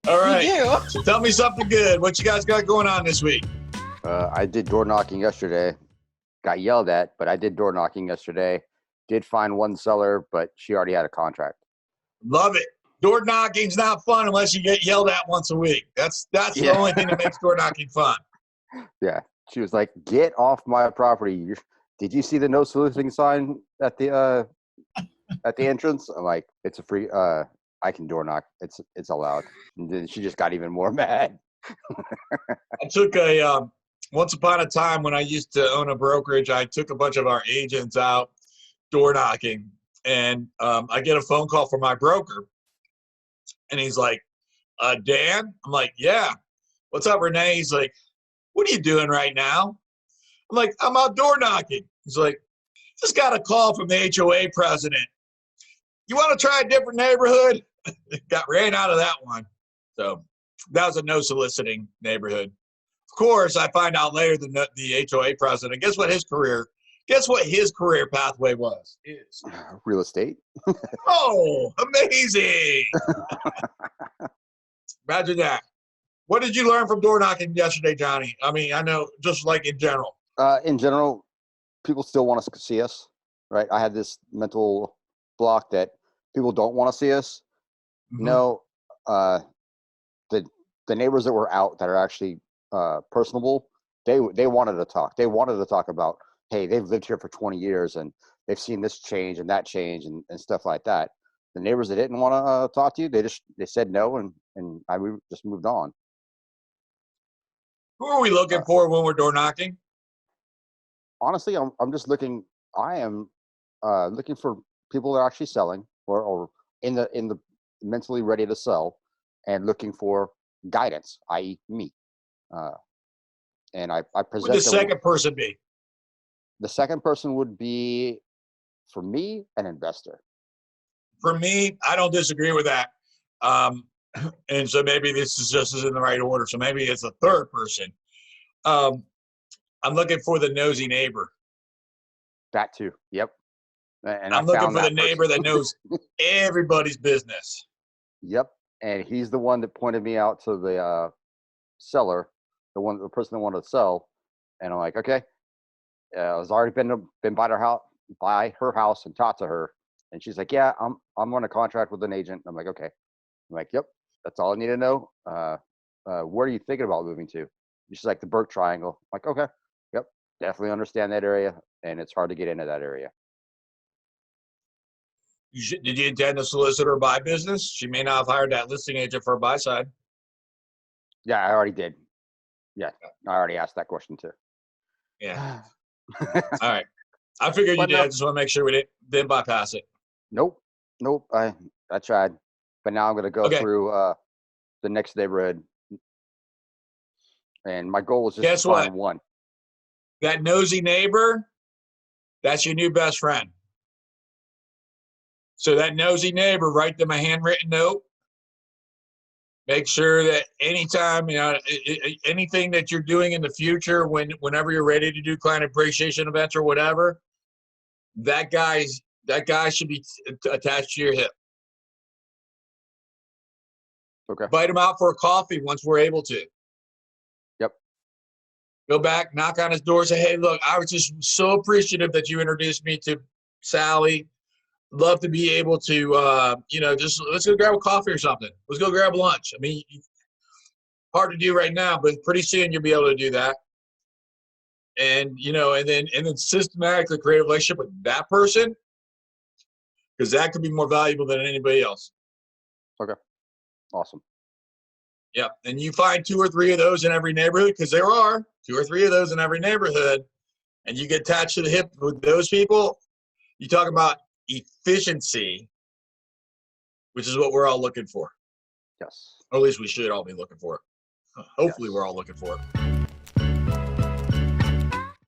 All right. You So tell me something good. What you guys got going on this week? I did door knocking yesterday. Got yelled at, but I did door knocking yesterday. Did find one seller, but she already had a contract. Love it. Door knocking's not fun unless you get yelled at once a week. That's the only thing that makes door knocking fun. Yeah. She was like, "Get off my property. Did you see the no soliciting sign at the entrance?" I'm like, "It's a free I can door knock. It's allowed." And then she just got even more mad. I took once upon a time when I used to own a brokerage, I took a bunch of our agents out door knocking, and I get a phone call from my broker, and he's like, Dan? I'm like, yeah. What's up, Renee? He's like, what are you doing right now? I'm like, I'm out door knocking. He's like, just got a call from the HOA president. You want to try a different neighborhood? Ran out of that one. So that was a no soliciting neighborhood. Of course, I find out later the HOA president, guess what his career pathway was? Real estate. Oh, amazing. Imagine that. What did you learn from door knocking yesterday, Johnny? I mean, I know just like in general. In general, people still want to see us, right? I had this mental block that people don't want to see us. Mm-hmm. No, the neighbors that were out that are actually personable, they wanted to talk. They wanted to talk about, hey, they've lived here for 20 years and they've seen this change and that change and stuff like that. The neighbors that didn't want to talk to you, they said no, and we just moved on. Who are we looking for when we're door knocking? Honestly, I'm just looking. I am looking for people that are actually selling or in the mentally ready to sell, and looking for guidance, i.e., me. And I present. Who would the second person be? The second person would be, for me, an investor. For me, I don't disagree with that. And so maybe this is just in the right order. So maybe it's a third person. I'm looking for the nosy neighbor. That too. Yep. And I'm looking for the neighbor that knows everybody's business. Yep. And he's the one that pointed me out to the seller, the person that wanted to sell. And I'm like, okay. I was already been by her house and talked to her. And she's like, yeah, I'm on a contract with an agent. I'm like, okay. I'm like, yep, that's all I need to know. Where are you thinking about moving to? She's like, the Burke Triangle. I'm like, okay, yep, definitely understand that area, and it's hard to get into that area. Did you intend to solicit her buy business? She may not have hired that listing agent for a buy side. Yeah, I already did. Yeah, I already asked that question too. Yeah. All right. I figured you did. I just want to make sure we didn't bypass it. Nope. I tried, but now I'm going to go through the next neighborhood, and my goal is just to find one. That nosy neighbor, that's your new best friend. So that nosy neighbor, write them a handwritten note. Make sure that anytime, anything that you're doing in the future, whenever you're ready to do client appreciation events or whatever, that guy should be attached to your hip. Okay. Invite him out for a coffee once we're able to. Yep. Go back, knock on his door, say, hey, look, I was just so appreciative that you introduced me to Sally. Love to be able to, just let's go grab a coffee or something. Let's go grab lunch. I mean, hard to do right now, but pretty soon you'll be able to do that. And, and then systematically create a relationship with that person, because that could be more valuable than anybody else. Okay. Awesome. Yep. And you find 2 or 3 of those in every neighborhood, because there are 2 or 3 of those in every neighborhood, and you get attached to the hip with those people. You talk about efficiency, which is what we're all looking for. Yes. Or at least we should all be looking for. Hopefully we're all looking for it.